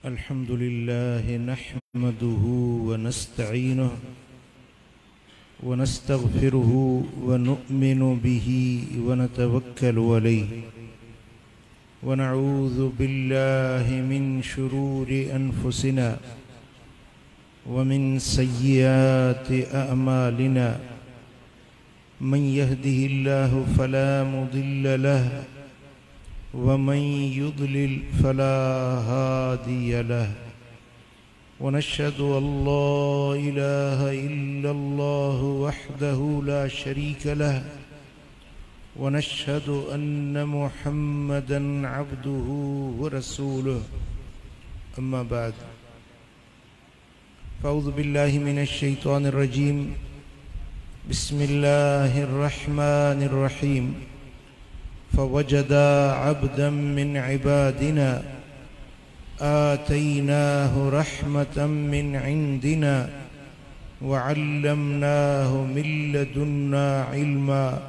الحمد لله نحمده ونستعينه ونستغفره ونؤمن به ونتوكل عليه ونعوذ بالله من شرور أنفسنا ومن سيئات أعمالنا من يهده الله فلا مضل له ومن يضلل فلا هادي له ونشهد أن لا إله إلا الله وحده لا شريك له ونشهد أن محمدا عبده ورسوله أما بعد فأعوذ بالله من الشيطان الرجيم بسم الله الرحمن الرحيم فوجدا عبدا من عبادنا آتيناه رحمة من عندنا وعلمناه من لدنا علما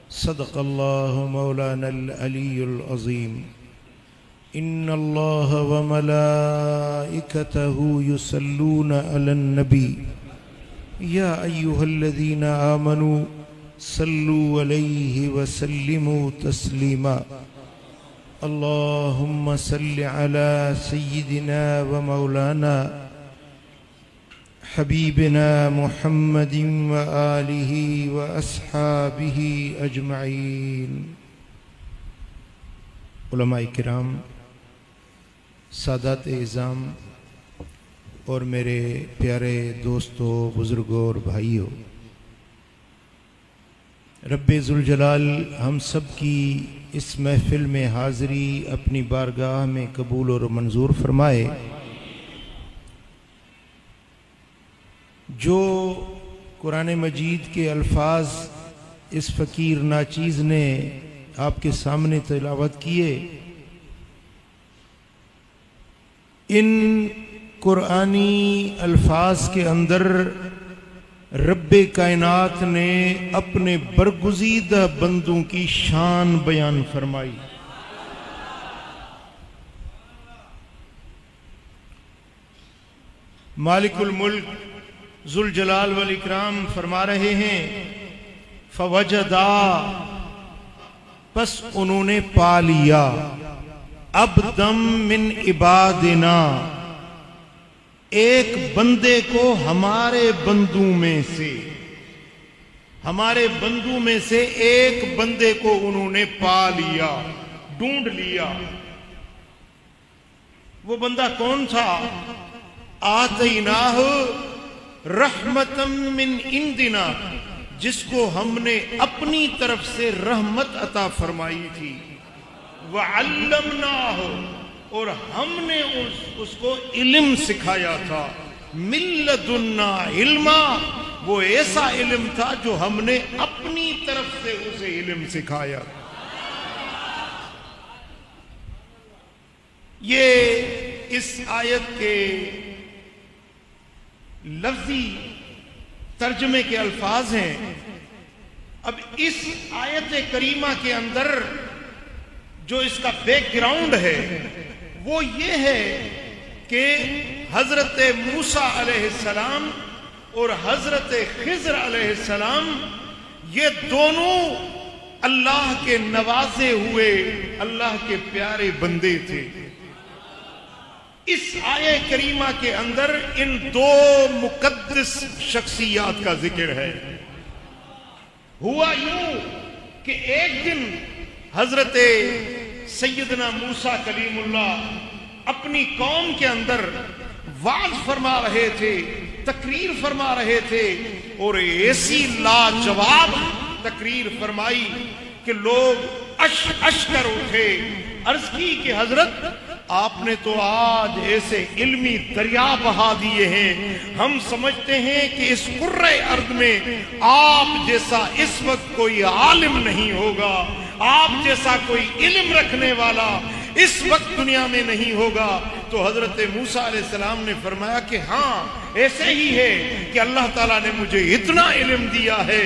صدق الله مولانا العلي العظيم إن الله وملائكته يصلون على النبي يا أيها الذين آمنوا صلوا عليه وسلموا تسليما اللهم صل على سيدنا ومولانا حبيبنا محمد وآله وأصحابه أجمعين. علماء کرام، سادات اعظام اور میرے پیارے دوستوں، بزرگوں اور بھائیوں، رب ذوالجلال ہم سب کی اس محفل میں حاضری اپنی بارگاہ میں قبول اور منظور فرمائے. جو قرآن مجید کے الفاظ اس فقیر ناچیز نے آپ کے سامنے تلاوت کیے، ان قرآنی الفاظ کے اندر رب کائنات نے اپنے برگزیدہ بندوں کی شان بیان فرمائی. مالک الملک ذوالجلال والاکرام فرما رہے ہیں فوجدا، پس انہوں نے پا لیا، عبدم من عبادنا، ایک بندے کو ہمارے بندوں میں سے ایک بندے کو انہوں نے پا لیا، ڈھونڈ لیا. وہ بندہ کون تھا؟ آتیناہ رحمتا من عندنا، جس کو ہم نے اپنی طرف سے رحمت عطا فرمائی تھی. وعلمناہ، اور ہم نے اس کو علم سکھایا تھا. من لدنا علما، وہ ایسا علم تھا جو ہم نے اپنی طرف سے اسے علم سکھایا. یہ اس آیت کے لفظی ترجمے کے الفاظ ہیں. اب اس آیت کریمہ کے اندر جو اس کا بیک گراؤنڈ ہے وہ یہ ہے کہ حضرت موسیٰ علیہ السلام اور حضرت خضر علیہ السلام یہ دونوں اللہ کے نوازے ہوئے اللہ کے پیارے بندے تھے. اس آیہ کریمہ کے اندر ان دو مقدس شخصیات کا ذکر ہے. ہوا یوں کہ ایک دن حضرت سیدنا موسیٰ کلیم اللہ اپنی قوم کے اندر وعظ فرما رہے تھے، تقریر فرما رہے تھے، اور ایسی لاجواب تقریر فرمائی کہ لوگ اش کر اٹھے. عرض کی کہ حضرت آپ نے تو آج ایسے علمی دریا بہا دیے ہیں، ہم سمجھتے ہیں کہ اس قرۂ ارض میں آپ جیسا اس وقت کوئی عالم نہیں ہوگا، آپ جیسا کوئی علم رکھنے والا اس وقت دنیا میں نہیں ہوگا. تو حضرت موسیٰ علیہ السلام نے فرمایا کہ ہاں ایسے ہی ہے کہ اللہ تعالیٰ نے مجھے اتنا علم دیا ہے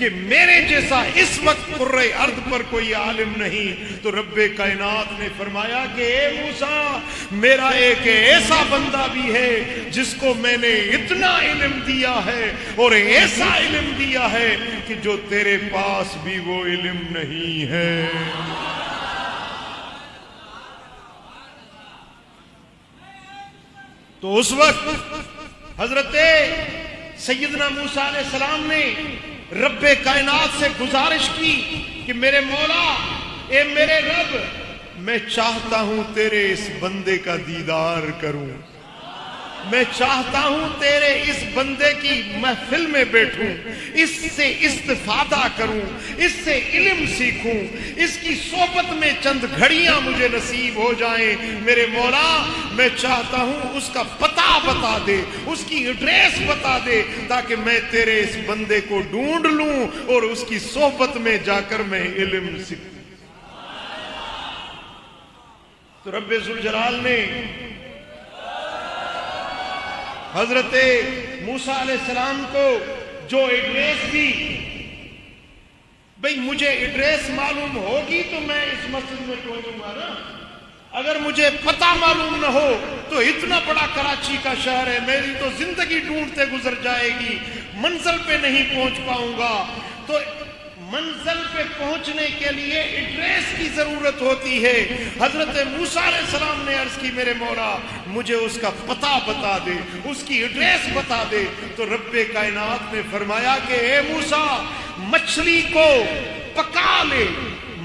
کہ میرے جیسا اس وقت قرۂ ارض پر کوئی عالم نہیں، تو رب کائنات نے فرمایا کہ اے موسیٰ، میرا ایک ایسا بندہ بھی ہے جس کو میں نے اتنا علم دیا ہے اور ایسا علم دیا ہے کہ جو تیرے پاس بھی وہ علم نہیں ہے۔ تو اس وقت حضرت سیدنا موسیٰ علیہ السلام نے رب کائنات سے گزارش کی کہ میرے مولا، اے میرے رب، میں چاہتا ہوں تیرے اس بندے کا دیدار کروں، میں چاہتا ہوں تیرے اس بندے کی محفل میں بیٹھوں، اس سے استفادہ کروں، اس سے علم سیکھوں، اس کی صحبت میں چند گھڑیاں مجھے نصیب ہو جائیں۔ میرے مولا، میں چاہتا ہوں اس کا پتہ بتا دے، اس کی ایڈریس بتا دے، تاکہ میں تیرے اس بندے کو ڈھونڈ لوں اور اس کی صحبت میں جا کر میں علم سیکھوں۔ تو رب ذوالجلال نے حضرت موسیٰ علیہ السلام کو جو ایڈریس دی، بھئی مجھے ایڈریس معلوم ہوگی تو میں اس مسجد میں پہنچوں گا نا، اگر مجھے پتہ معلوم نہ ہو تو اتنا بڑا کراچی کا شہر ہے، میری تو زندگی ڈھونڈتے گزر جائے گی، منزل پہ نہیں پہنچ پاؤں گا۔ تو منزل پہ پہنچنے کے لیے ایڈریس کی ضرورت ہوتی ہے۔ حضرت موسیٰ علیہ السلام نے عرض کی میرے مولا مجھے اس کا پتہ بتا دے، اس کی ایڈریس بتا دے۔ تو رب کائنات نے فرمایا کہ اے موسیٰ، مچھلی کو پکا لے،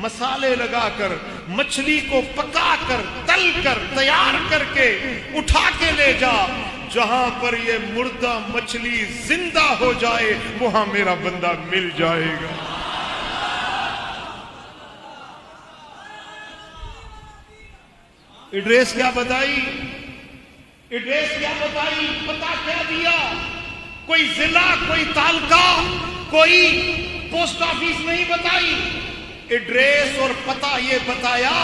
مسالے لگا کر مچھلی کو پکا کر تل کر تیار کر کے اٹھا کے لے جا، جہاں پر یہ مردہ مچھلی زندہ ہو جائے وہاں میرا بندہ مل جائے گا۔ ایڈریس کیا بتائی؟ ایڈریس کیا بتائی؟ پتہ کیا دیا؟ کوئی ضلع، کوئی تعلقہ، کوئی پوسٹ آفس نہیں بتائی، ایڈریس اور پتہ یہ بتایا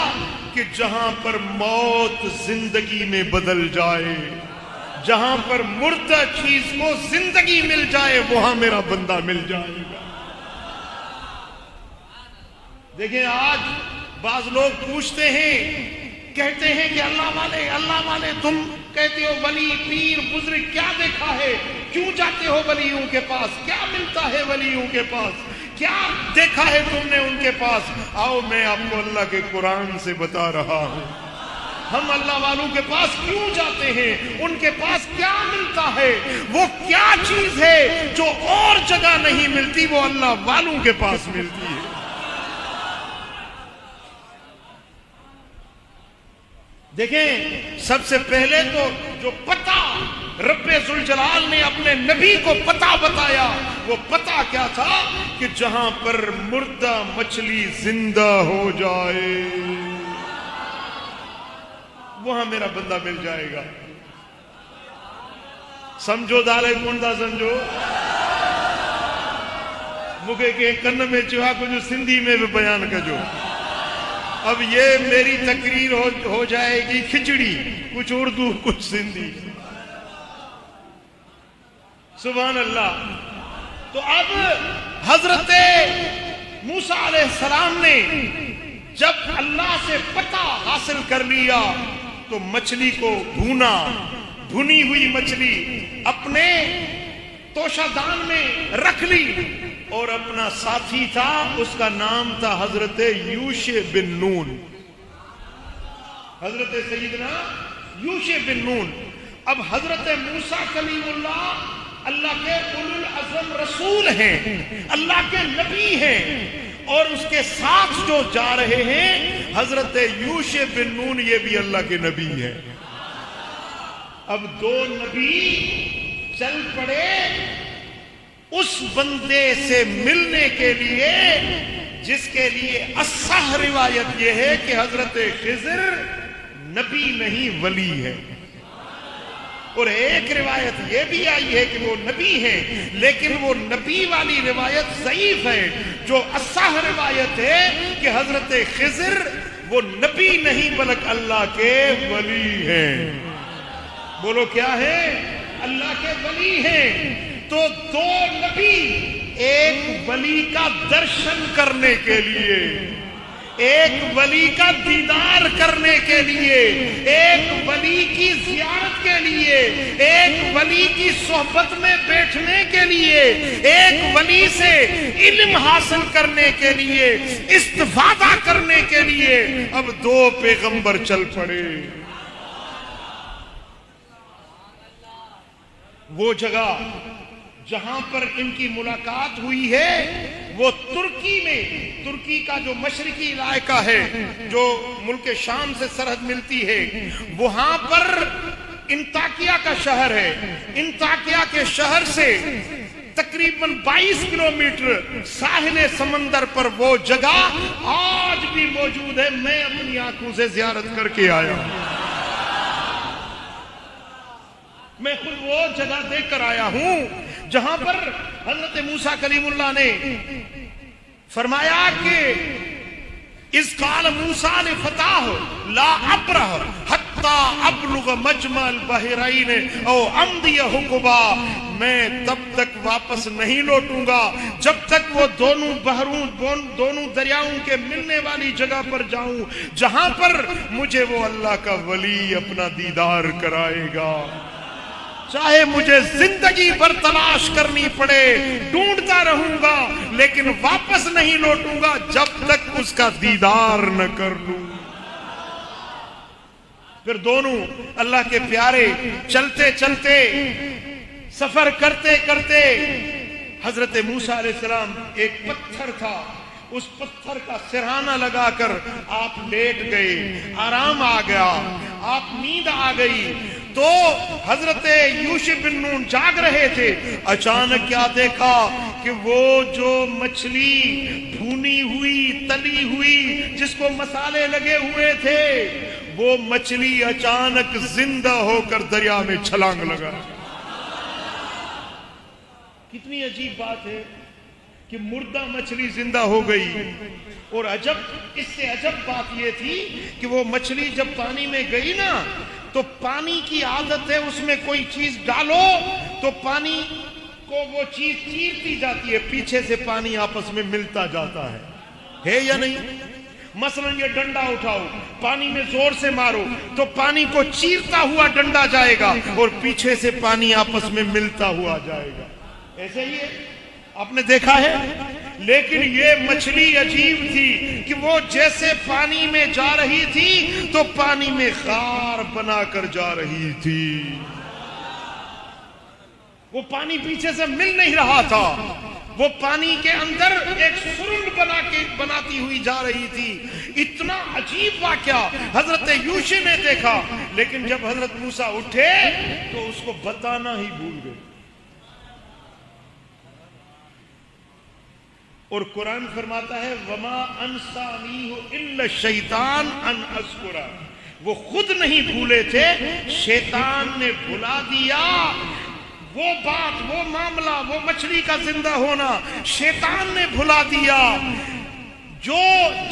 کہ جہاں پر موت زندگی میں بدل جائے، جہاں پر مردہ چیز کو زندگی مل جائے وہاں میرا بندہ مل جائے گا۔ دیکھیں آج بعض لوگ پوچھتے ہیں، کہتے ہیں کہ اللہ والے تم کہتے ہو ولی پیر بزرگ، کیا دیکھا ہے؟ کیوں جاتے ہو ولیوں کے پاس؟ کیا ملتا ہے ولیوں کے پاس؟ کیا دیکھا ہے تم نے ان کے پاس؟ آؤ میں آپ کو اللہ کے قرآن سے بتا رہا ہوں، ہم اللہ والوں کے پاس کیوں جاتے ہیں، ان کے پاس کیا ملتا ہے، وہ کیا چیز ہے جو اور جگہ نہیں ملتی، وہ اللہ والوں کے پاس ملتی ہے۔ دیکھیں سب سے پہلے تو جو پتہ رب ذوالجلال نے اپنے نبی کو پتہ بتایا، وہ پتہ کیا تھا کہ جہاں پر مردہ مچھلی زندہ ہو جائے وہاں میرا بندہ مل جائے گا۔ سمجھو دالے کونڈا سمجھو مکے کے کن میں چوہا کو جو سندھی میں بھی بیان کجو۔ اب یہ میری تقریر ہو جائے گی کھچڑی، کچھ اردو کچھ سندھی، سبحان اللہ۔ تو اب حضرت موسیٰ علیہ السلام نے جب اللہ سے پتہ حاصل کر لیا تو مچھلی کو بھونا، بھنی ہوئی مچھلی اپنے توشہ دان میں رکھ لی، اور اپنا ساتھی تھا، اس کا نام تھا حضرت یوشع بن نون، حضرت سیدنا یوشع بن نون۔ اب حضرت موسیٰ کلیم اللہ اللہ کے اولو العزم رسول ہیں، اللہ کے نبی ہیں، اور اس کے ساتھ جو جا رہے ہیں حضرت یوشع بن نون، یہ بھی اللہ کے نبی ہیں۔ اب دو نبی چل پڑے اس بندے سے ملنے کے لیے جس کے لیے اصح روایت یہ ہے کہ حضرت خضر نبی نہیں ولی ہے، اور ایک روایت یہ بھی آئی ہے کہ وہ نبی ہیں، لیکن وہ نبی والی روایت ضعیف ہے۔ جو اصح روایت ہے کہ حضرت خضر وہ نبی نہیں بلکہ اللہ کے ولی ہیں۔ بولو کیا ہے؟ اللہ کے ولی ہیں۔ تو دو نبی ایک ولی کا درشن کرنے کے لیے، ایک ولی کا دیدار کرنے کے لیے، ایک ولی کی زیارت کے لیے، ایک ولی کی صحبت میں بیٹھنے کے لیے، ایک ولی سے علم حاصل کرنے کے لیے، استفادہ کرنے کے لیے اب دو پیغمبر چل پڑے۔ وہ جگہ جہاں پر ان کی ملاقات ہوئی ہے وہ ترکی میں، ترکی کا جو مشرقی علاقہ ہے جو ملک شام سے سرحد ملتی ہے، وہاں پر انطاکیہ کا شہر ہے۔ انطاکیہ کے شہر سے تقریباً 22 کلومیٹر ساحل سمندر پر وہ جگہ آج بھی موجود ہے۔ میں اپنی آنکھوں سے زیارت کر کے آیا ہوں، میں خود وہ جگہ دیکھ کر آیا ہوں جہاں پر حضرت موسیٰ کلیم اللہ نے فرمایا کہ اس قال موسیٰ لفتاہ لا ابرح حتی ابلغ مجمع البحرین او امضی حقبا، میں تب تک واپس نہیں لوٹوں گا جب تک وہ دونوں بحروں، دونوں دریاؤں کے ملنے والی جگہ پر جاؤں جہاں پر مجھے وہ اللہ کا ولی اپنا دیدار کرائے گا۔ چاہے مجھے زندگی بھر تلاش کرنی پڑے، ڈھونڈتا رہوں گا، لیکن واپس نہیں لوٹوں گا جب تک اس کا دیدار نہ کر لوں۔ پھر دونوں اللہ کے پیارے چلتے چلتے، سفر کرتے کرتے، حضرت موسیٰ علیہ السلام ایک پتھر تھا، اس پتھر کا سرہانہ لگا کر آپ لیٹ گئے، آرام آ گیا، آپ نیند آ گئی۔ تو حضرت یوشع بن نون جاگ رہے تھے، اچانک کیا دیکھا کہ وہ جو مچھلی بھونی ہوئی، تلی ہوئی، جس کو مسالے لگے ہوئے تھے، وہ مچھلی اچانک زندہ ہو کر دریا میں چھلانگ لگا۔ کتنی عجیب بات ہے کہ مردہ مچھلی زندہ ہو گئی، اور عجب، اس سے عجب بات یہ تھی کہ وہ مچھلی جب پانی میں گئی نا تو پانی کی عادت ہے، اس میں کوئی چیز ڈالو تو پانی کو وہ چیز چیرتی جاتی ہے، پیچھے سے پانی آپس میں ملتا جاتا ہے یا نہیں؟ مثلا یہ ڈنڈا اٹھاؤ، پانی میں زور سے مارو تو پانی کو چیرتا ہوا ڈنڈا جائے گا اور پیچھے سے پانی آپس میں ملتا ہوا جائے گا، ایسے ہی ہے، آپ نے دیکھا ہے۔ لیکن یہ مچھلی عجیب تھی کہ وہ جیسے پانی میں جا رہی تھی تو پانی میں خار بنا کر جا رہی تھی، وہ پانی پیچھے سے مل نہیں رہا تھا، وہ پانی کے اندر ایک سرنگ بناتی ہوئی جا رہی تھی۔ اتنا عجیب واقعہ حضرت یوشع نے دیکھا، لیکن جب حضرت موسیٰ اٹھے تو اس کو بتانا ہی بھول گئے۔ اور قرآن فرماتا ہے وَمَا أَنْسَانِيهُ إِلَّا الشَّيْطَانُ أَنْ أَذْكُرَهُ، وہ خود نہیں بھولے تھے، شیطان نے بھلا دیا وہ بات، وہ معاملہ، وہ مچھلی کا زندہ ہونا شیطان نے بھلا دیا۔ جو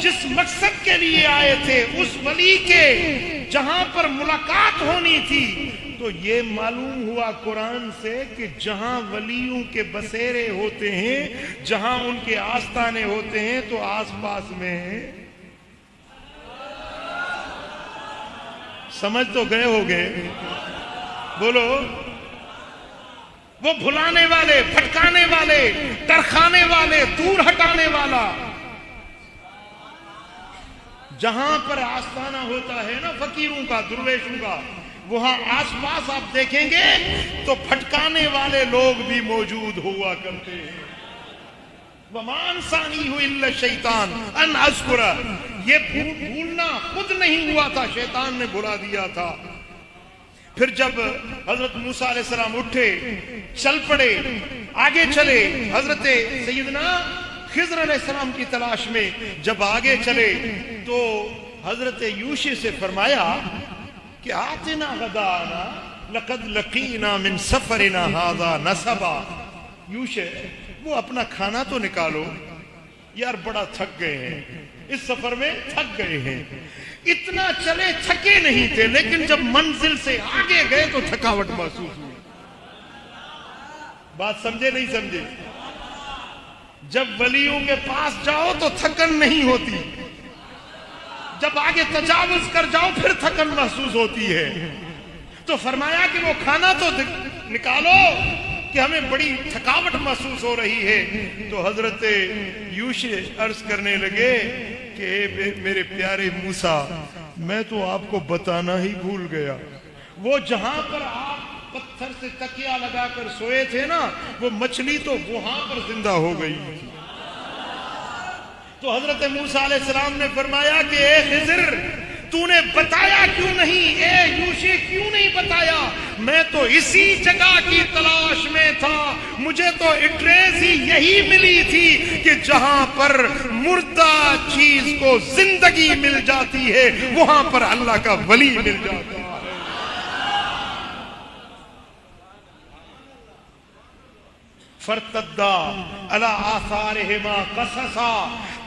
جس مقصد کے لیے آئے تھے اس ولی کے جہاں پر ملاقات ہونی تھی، تو یہ معلوم ہوا قرآن سے کہ جہاں ولیوں کے بسیرے ہوتے ہیں، جہاں ان کے آستانے ہوتے ہیں تو آس پاس میں سمجھ تو گئے ہوگے، بولو، وہ بھلانے والے، بھٹکانے والے، ترخانے والے، دور ہٹانے والا، جہاں پر آستانہ ہوتا ہے نا فقیروں کا، درویشوں کا، وہاں آس پاس آپ دیکھیں گے تو پھٹکانے والے لوگ بھی موجود ہوا کرتے ہیں۔ وَمَا أَنْسَانِيهُ إِلَّا الشَّيْطَانُ أَنْ أَذْكُرَهُ، یہ بھولنا خود نہیں ہوا تھا، شیطان نے بھلا دیا تھا۔ پھر جب حضرت موسیٰ علیہ السلام اٹھے، چل پڑے، آگے چلے، حضرت سیدنا خضر علیہ السلام کی تلاش میں جب آگے چلے تو حضرت یوشع سے فرمایا کہ آتنا غدانا لقد لقینا من سفرنا هذا نصبا، یوشع وہ اپنا کھانا تو نکالو یار، بڑا تھک گئے ہیں، اس سفر میں تھک گئے ہیں۔ اتنا چلے تھکے نہیں تھے، لیکن جب منزل سے آگے گئے تو تھکاوٹ محسوس ہوئی۔ بات سمجھے نہیں سمجھے؟ جب ولیوں کے پاس جاؤ تو تھکن نہیں ہوتی، جب آگے تجاوز کر جاؤ پھر تھکن محسوس ہوتی ہے. تو فرمایا کہ وہ کھانا تو نکالو کہ ہمیں بڑی تھکاوٹ محسوس ہو رہی ہے. تو حضرت یوشع عرض کرنے لگے کہ میرے پیارے موسیٰ، میں تو آپ کو بتانا ہی بھول گیا، وہ جہاں پر آپ پتھر سے تکیہ لگا کر سوئے تھے نا، وہ مچھلی تو وہاں پر زندہ ہو گئی. تو حضرت موسیٰ علیہ السلام نے فرمایا کہ اے خضر، تو نے بتایا کیوں نہیں؟ اے یوشع کیوں نہیں بتایا؟ میں تو اسی جگہ کی تلاش میں تھا، مجھے تو ایڈریس ہی یہی ملی تھی کہ جہاں پر مردہ چیز کو زندگی مل جاتی ہے وہاں پر اللہ کا ولی مل جاتا ہے. فرتدا علی آثارہما قصصا،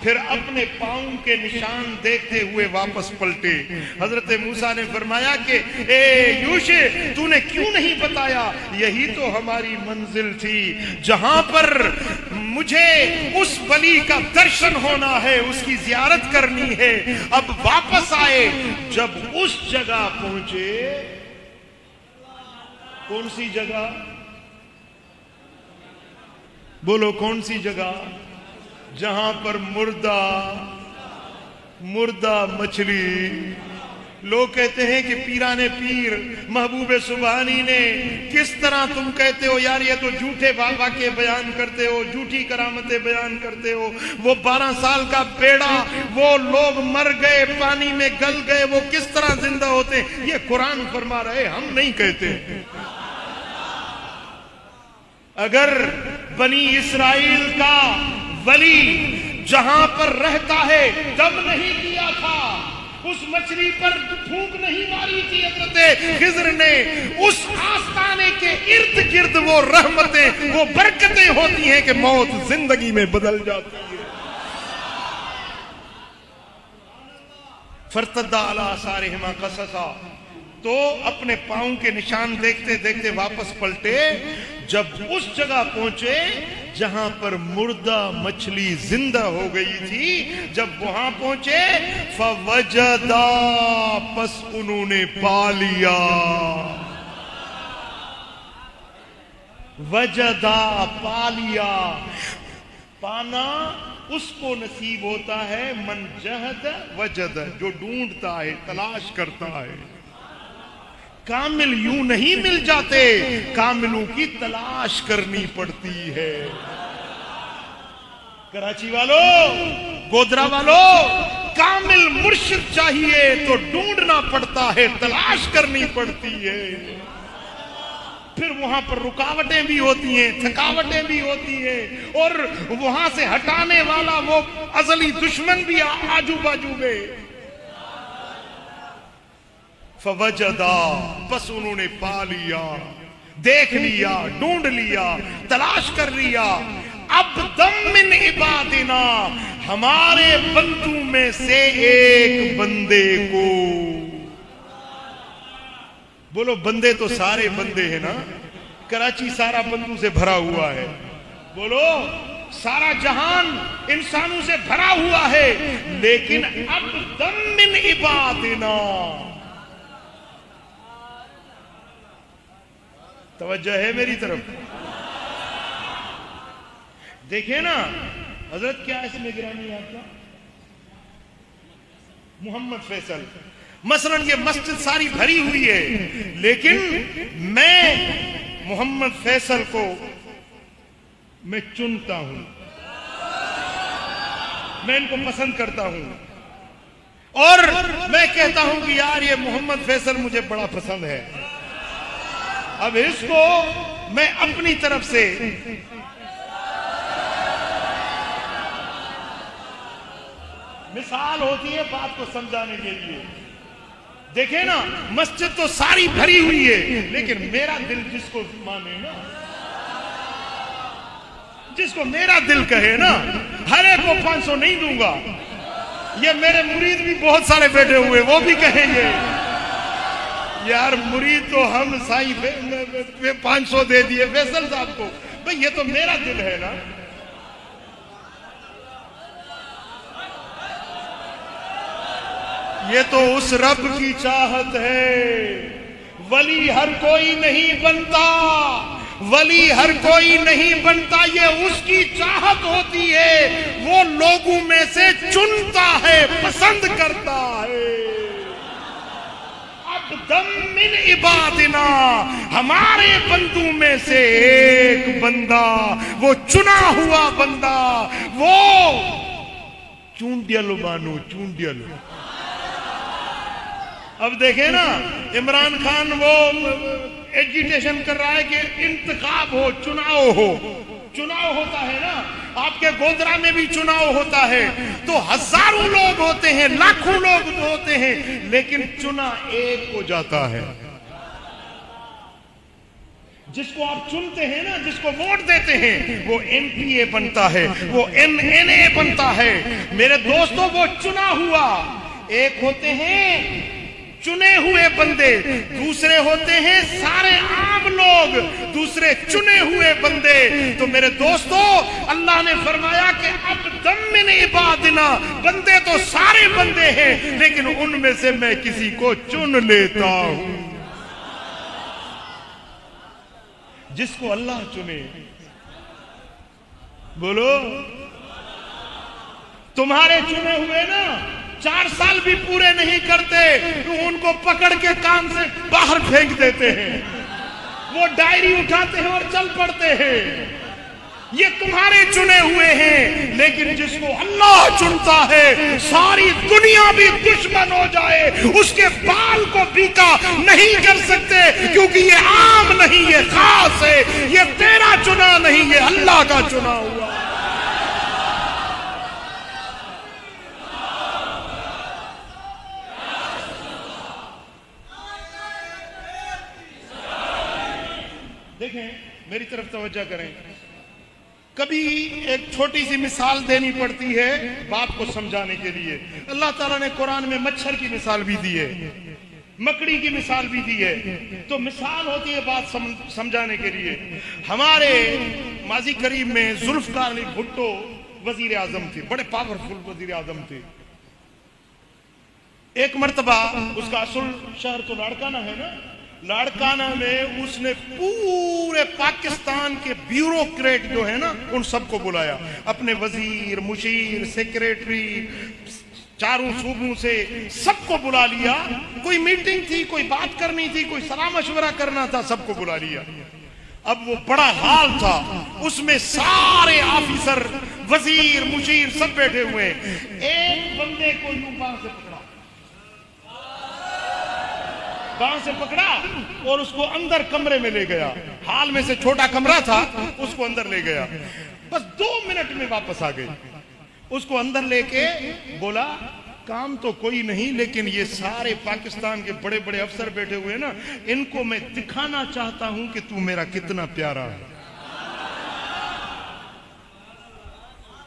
پھر اپنے پاؤں کے نشان دیکھتے ہوئے واپس پلٹے. حضرت موسیٰ نے فرمایا کہ اے یوشع، تو نے کیوں نہیں بتایا؟ یہی تو ہماری منزل تھی جہاں پر مجھے اس ولی کا درشن ہونا ہے، اس کی زیارت کرنی ہے. اب واپس آئے، جب اس جگہ پہنچے، کون سی جگہ؟ بولو کون سی جگہ؟ جہاں پر مردہ مچھلی. لوگ کہتے ہیں کہ پیران پیر محبوب سبحانی نے کس طرح تم کہتے ہو یار یہ تو جھوٹے واقعے بیان کرتے ہو، جھوٹی کرامتیں بیان کرتے ہو. وہ 12 سال کا بیڑا، وہ لوگ مر گئے، پانی میں گل گئے، وہ کس طرح زندہ ہوتے؟ یہ قرآن فرما رہے، ہم نہیں کہتے. اگر بنی اسرائیل کا ولی جہاں پر رہتا ہے دم نہیں کیا تھا، اس مچھلی پر پھونک نہیں ماری تھی حضرت خضر نے، اس آستانے کے ارد گرد وہ رحمتیں، وہ برکتیں ہوتی ہیں کہ موت زندگی میں بدل جاتی ہے. فرتدا علی آثارہما قصصا، تو اپنے پاؤں کے نشان دیکھتے دیکھتے واپس پلٹے. جب اس جگہ پہنچے جہاں پر مردہ مچھلی زندہ ہو گئی تھی، جب وہاں پہنچے فوجدا، پس انہوں نے پا لیا. وجدا، پا لیا. پانا اس کو نصیب ہوتا ہے من جہد وجد، جو ڈھونڈتا ہے، تلاش کرتا ہے. کامل یوں نہیں مل جاتے، کاملوں کی تلاش کرنی پڑتی ہے. کراچی والوں، گودرا والوں، کامل مرشد چاہیے تو ڈھونڈنا پڑتا ہے، تلاش کرنی پڑتی ہے. پھر وہاں پر رکاوٹیں بھی ہوتی ہیں، تھکاوٹیں بھی ہوتی ہیں، اور وہاں سے ہٹانے والا وہ ازلی دشمن بھی آجو باجو میں. فوجدا، بس انہوں نے پا لیا، دیکھ لیا، ڈھونڈ لیا، تلاش کر لیا. اب دم من عبادنا، ہمارے بندوں میں سے ایک بندے کو. بولو بندے تو سارے بندے ہیں نا، کراچی سارا بندوں سے بھرا ہوا ہے. بولو سارا جہان انسانوں سے بھرا ہوا ہے، لیکن اب دم من عبادنا. توجہ ہے میری طرف؟ دیکھیں نا حضرت، کیا اس میں گرامی آپ کا محمد فیصل، مثلا یہ مسجد ساری بھری ہوئی ہے، لیکن میں محمد فیصل کو میں چنتا ہوں، میں ان کو پسند کرتا ہوں، اور میں کہتا ہوں کہ یار یہ محمد فیصل مجھے بڑا پسند ہے. اب اس کو میں اپنی طرف سے مثال ہوتی ہے بات کو سمجھانے کے لیے. دیکھیں نا مسجد تو ساری بھری ہوئی ہے، لیکن میرا دل جس کو مانے نا، جس کو میرا دل کہے نا، ہر ایک کو 500 نہیں دوں گا. یہ میرے مرید بھی بہت سارے بیٹھے ہوئے، وہ بھی کہیں گے یار مرید تو ہم سائی 500 دے دیے فیصل صاحب کو. بھئی یہ تو میرا دل ہے نا. یہ تو اس رب کی چاہت ہے. ولی ہر کوئی نہیں بنتا، ولی ہر کوئی نہیں بنتا، یہ اس کی چاہت ہوتی ہے. وہ لوگوں میں سے چنتا ہے، پسند کرتا ہے. عبدم من عبادنا، ہمارے بندوں میں سے ایک بندہ، وہ چنا ہوا بندہ، وہ چونڈیلو بانو چونڈیلو. اب دیکھیں نا، عمران خان وہ ایجیٹیشن کر رہا ہے کہ انتخاب ہو، چناؤ ہو. چناؤ ہوتا ہے نا، آپ کے گودرا میں بھی چناؤ ہوتا ہے تو ہزاروں لوگ ہوتے ہیں، لاکھوں لوگ ہوتے ہیں، لیکن چنا ایک ہو جاتا ہے. جس کو آپ چنتے ہیں نا، جس کو ووٹ دیتے ہیں، وہ این پی اے بنتا ہے، وہ این این اے بنتا ہے. میرے دوستوں، وہ چنا ہوا ایک ہوتے ہیں چنے ہوئے بندے، دوسرے ہوتے ہیں سارے عام لوگ، دوسرے چنے ہوئے بندے. تو میرے دوستو، اللہ نے فرمایا کہ عبدم من عبادنا، بندے تو سارے بندے ہیں، لیکن ان میں سے میں کسی کو چن لیتا ہوں. جس کو اللہ چنے. بولو، تمہارے چنے ہوئے نا 4 سال بھی پورے نہیں کرتے تو ان کو پکڑ کے کام سے باہر پھینک دیتے ہیں. وہ ڈائری اٹھاتے ہیں اور چل پڑتے ہیں. یہ تمہارے چنے ہوئے ہیں، لیکن جس کو اللہ چنتا ہے، ساری دنیا بھی دشمن ہو جائے، اس کے بال کو بیکا نہیں کر سکتے، کیونکہ یہ عام نہیں، یہ خاص ہے. یہ تیرا چنا نہیں، یہ اللہ کا چنا ہوا. دیکھیں، میری طرف توجہ کریں. کبھی ایک چھوٹی سی مثال دینی پڑتی ہے بات کو سمجھانے کے لیے. اللہ تعالیٰ نے قرآن میں مچھر کی مثال بھی دی ہے، مکڑی کی مثال بھی دی ہے. تو مثال ہوتی ہے بات سمجھانے کے لیے. ہمارے ماضی قریب میں ذوالفقار علی بھٹو وزیر اعظم تھے، بڑے پاورفل وزیر اعظم تھے. ایک مرتبہ اس کا اصل شہر تو لاڑکانہ ہے نا، لاڑکانہ میں اس نے پورے پاکستان کے بیوروکریٹ جو ہے نا، ان سب کو بلایا. اپنے وزیر، مشیر، سیکریٹری، چاروں صوبوں سے سب کو بلا لیا. کوئی میٹنگ تھی، کوئی بات کرنی تھی، کوئی صلاح مشورہ کرنا تھا، سب کو بلا لیا. اب وہ بڑا ہال تھا، اس میں سارے آفیسر، وزیر، مشیر سب بیٹھے ہوئے. ایک بندے کو یوں بانس سے پکڑا، بانس سے پکڑا اور اس کو اندر کمرے میں لے گیا. ہال میں سے چھوٹا کمرہ تھا، اس کو اندر لے گیا. بس 2 منٹ میں واپس آ گئے. اس کو اندر لے کے بولا، کام تو کوئی نہیں، لیکن یہ سارے پاکستان کے بڑے بڑے افسر بیٹھے ہوئے نا، ان کو میں دکھانا چاہتا ہوں کہ تو میرا کتنا پیارا ہے.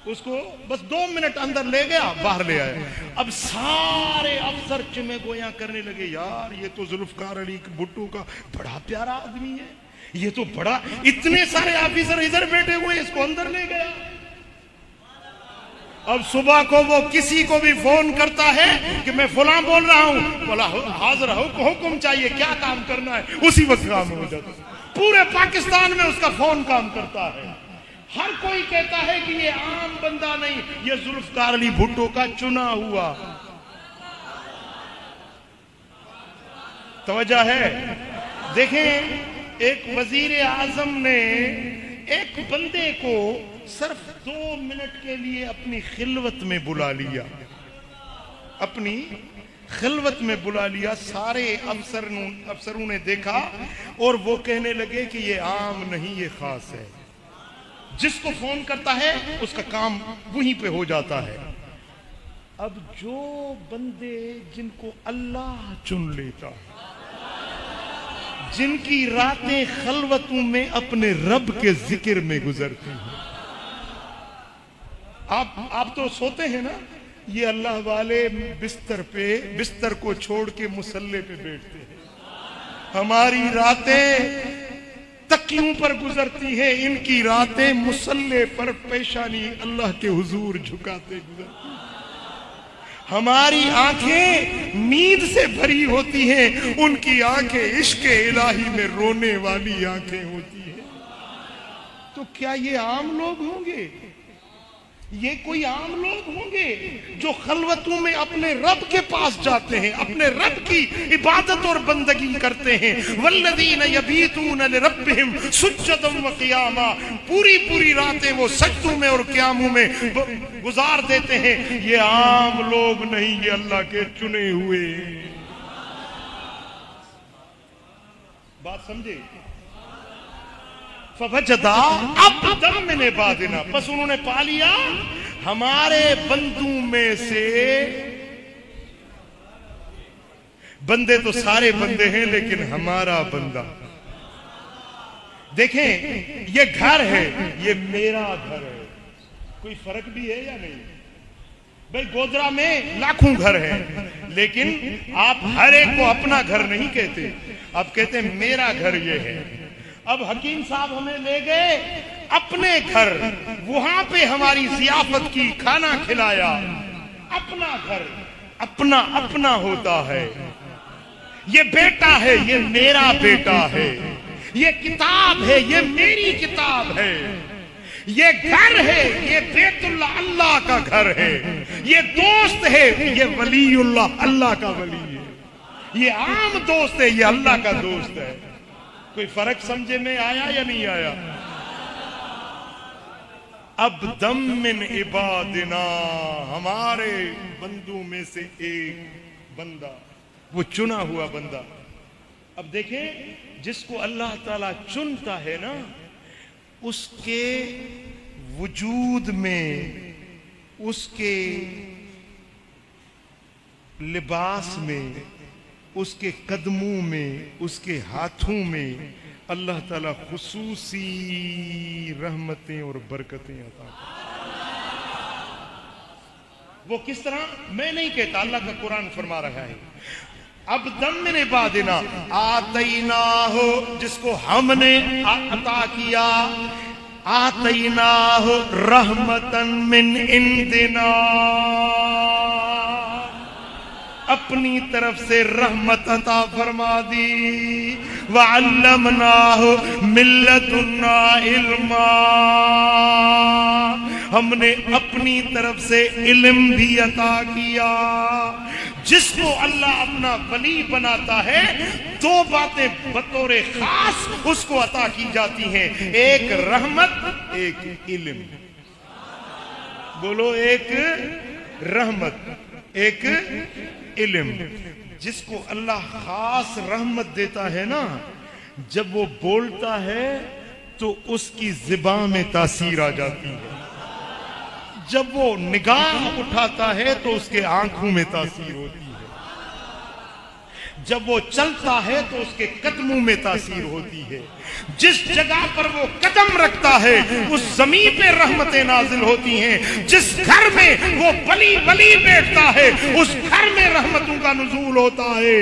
اس کو بس 2 منٹ اندر لے گیا، باہر لے آیا. اب سارے افسر چمے گویاں کرنے لگے، یار یہ تو ذوالفقار علی بھٹو کا بڑا پیارا آدمی ہے، یہ تو بڑا، اتنے سارے آفیسر ادھر بیٹھے ہوئے، اس کو اندر لے گیا. اب صبح کو وہ کسی کو بھی فون کرتا ہے کہ میں فلاں بول رہا ہوں، بولا حاضر ہو، حکم چاہیے، کیا کام کرنا ہے، اسی وقت کام ہو جاتا. پورے پاکستان میں اس کا فون کام کرتا ہے. ہر کوئی کہتا ہے کہ یہ عام بندہ نہیں، یہ ذوالفقار علی بھٹو کا چنا ہوا. توجہ ہے؟ دیکھیں، ایک وزیر اعظم نے ایک بندے کو صرف 2 منٹ کے لیے اپنی خلوت میں بلا لیا، اپنی خلوت میں بلا لیا. سارے افسروں نے دیکھا اور وہ کہنے لگے کہ یہ عام نہیں، یہ خاص ہے. جس کو فون کرتا ہے اس کا کام وہیں پہ ہو جاتا ہے. اب جو بندے جن کو اللہ چن لیتا ہے، جن کی راتیں خلوتوں میں اپنے رب کے ذکر میں گزرتی ہیں. آپ تو سوتے ہیں نا، یہ اللہ والے بستر کو چھوڑ کے مصلے پہ بیٹھتے ہیں. ہماری راتیں تکیوں پر گزرتی ہیں، ان کی راتیں مصلے پر پیشانی اللہ کے حضور جھکاتے گزرتی ہیں. ہماری آنکھیں نیند سے بھری ہوتی ہیں، ان کی آنکھیں عشق الہی میں رونے والی آنکھیں ہوتی ہیں۔ تو کیا یہ عام لوگ ہوں گے؟ یہ کوئی عام لوگ ہوں گے جو خلوتوں میں اپنے رب کے پاس جاتے ہیں، اپنے رب کی عبادت اور بندگی کرتے ہیں؟ والذین یبیتون لربہم سجدا وقیاما، پوری راتیں وہ سجدوں میں اور قیاموں میں گزار دیتے ہیں۔ یہ عام لوگ نہیں، یہ اللہ کے چنے ہوئے۔ بات سمجھے؟ فوجدا عبدا من عبادنا، بس انہوں نے پا لیا ہمارے بندوں میں سے، بندے تو سارے بندے ہیں لیکن ہمارا بندہ، دیکھیں یہ گھر ہے، یہ میرا گھر ہے، کوئی فرق بھی ہے یا نہیں؟ بھئی گودرا میں لاکھوں گھر ہیں، لیکن آپ ہر ایک کو اپنا گھر نہیں کہتے، آپ کہتے ہیں میرا گھر یہ ہے۔ اب حکیم صاحب ہمیں لے گئے اپنے گھر، وہاں پہ ہماری ضیافت کی، کھانا کھلایا۔ اپنا گھر اپنا ہوتا ہے۔ یہ بیٹا ہے، یہ میرا بیٹا ہے۔ یہ کتاب ہے، یہ میری کتاب ہے۔ یہ گھر ہے، یہ بیت اللہ اللہ کا گھر ہے۔ یہ دوست ہے، یہ ولی اللہ اللہ کا ولی ہے۔ یہ عام دوست ہے، یہ اللہ کا دوست ہے۔ کوئی فرق سمجھے میں آیا یا نہیں آیا؟ اب دم من عبادنا، ہمارے بندوں میں سے ایک بندہ، وہ چنا ہوا بندہ۔ اب دیکھیں جس کو اللہ تعالیٰ چنتا ہے نا، اس کے وجود میں، اس کے لباس میں، اس کے قدموں میں، اس کے ہاتھوں میں اللہ تعالیٰ خصوصی رحمتیں اور برکتیں عطا کرتا۔ وہ کس طرح میں نہیں کہتا، اللہ کا قرآن فرما رہا ہے عبدا من عبادنا آتیناہ، جس کو ہم نے عطا کیا، آتیناہ رحمتا من عندنا، اپنی طرف سے رحمت عطا فرما دی۔ وَعَلَّمْنَاهُ مِن لَّدُنَّا عِلْمًا، ہم نے اپنی طرف سے علم بھی عطا کیا۔ جس کو اللہ اپنا ولی بناتا ہے، دو باتیں بطور خاص اس کو عطا کی جاتی ہیں، ایک رحمت، ایک علم۔ بولو، ایک رحمت، ایک علم۔ جس کو اللہ خاص رحمت دیتا ہے نا، جب وہ بولتا ہے تو اس کی زبان میں تاثیر آ جاتی ہے، جب وہ نگاہ اٹھاتا ہے تو اس کے آنکھوں میں تاثیر ہوتی ہے، جب وہ چلتا ہے تو اس کے قدموں میں تاثیر ہوتی ہے، جس جگہ پر وہ قدم رکھتا ہے اس زمین پہ رحمتیں نازل ہوتی ہیں، جس گھر میں وہ ولی بیٹھتا ہے اس گھر میں رحمتوں کا نزول ہوتا ہے۔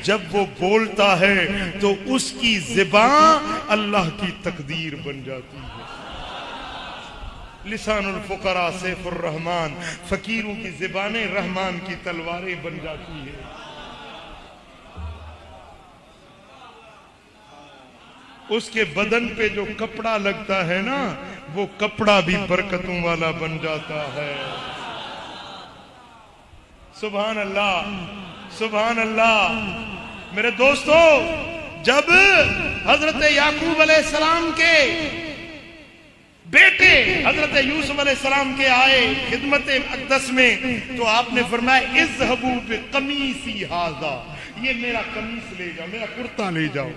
جب وہ بولتا ہے تو اس کی زبان اللہ کی تقدیر بن جاتی ہے۔ لسان الفقراء سیف الرحمن، فقیروں کی زبانیں رحمان کی تلواریں بن جاتی ہیں۔ اس کے بدن پہ جو کپڑا لگتا ہے نا، وہ کپڑا بھی برکتوں والا بن جاتا ہے۔ سبحان اللہ، سبحان اللہ۔ میرے دوستو، جب حضرت یعقوب علیہ السلام کے بیٹے حضرت یوسف علیہ السلام کے آئے خدمت اقدس میں، تو آپ نے فرمایا اذهبوا بقمیصی ھذا، یہ میرا قمیص لے جاؤ، میرا کرتا لے جاؤ،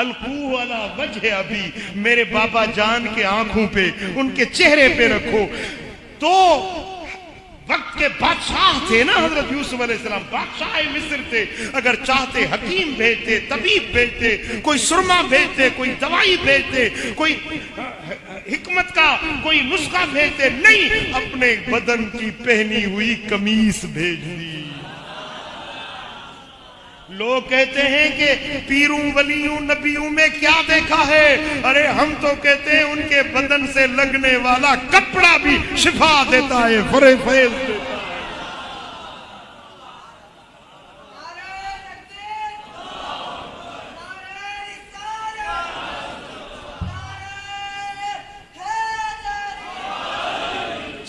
القوہ علی وجہ ابی، میرے بابا جان کے آنکھوں پہ، ان کے چہرے پہ رکھو۔ تو وقت کے بادشاہ تھے نا حضرت یوسف علیہ السلام، بادشاہ مصر تھے، اگر چاہتے حکیم بھیجتے، طبیب بھیجتے، کوئی سرما بھیجتے، کوئی دوائی بھیجتے، کوئی حکمت کا کوئی نسخہ بھیجتے، نہیں، اپنے بدن کی پہنی ہوئی قمیص بھیج دی۔ لوگ کہتے ہیں کہ پیروں ولیوں نبیوں میں کیا دیکھا ہے؟ ارے ہم تو کہتے ہیں ان کے بدن سے لگنے والا کپڑا بھی شفا دیتا ہے، فیض دیتا ہے۔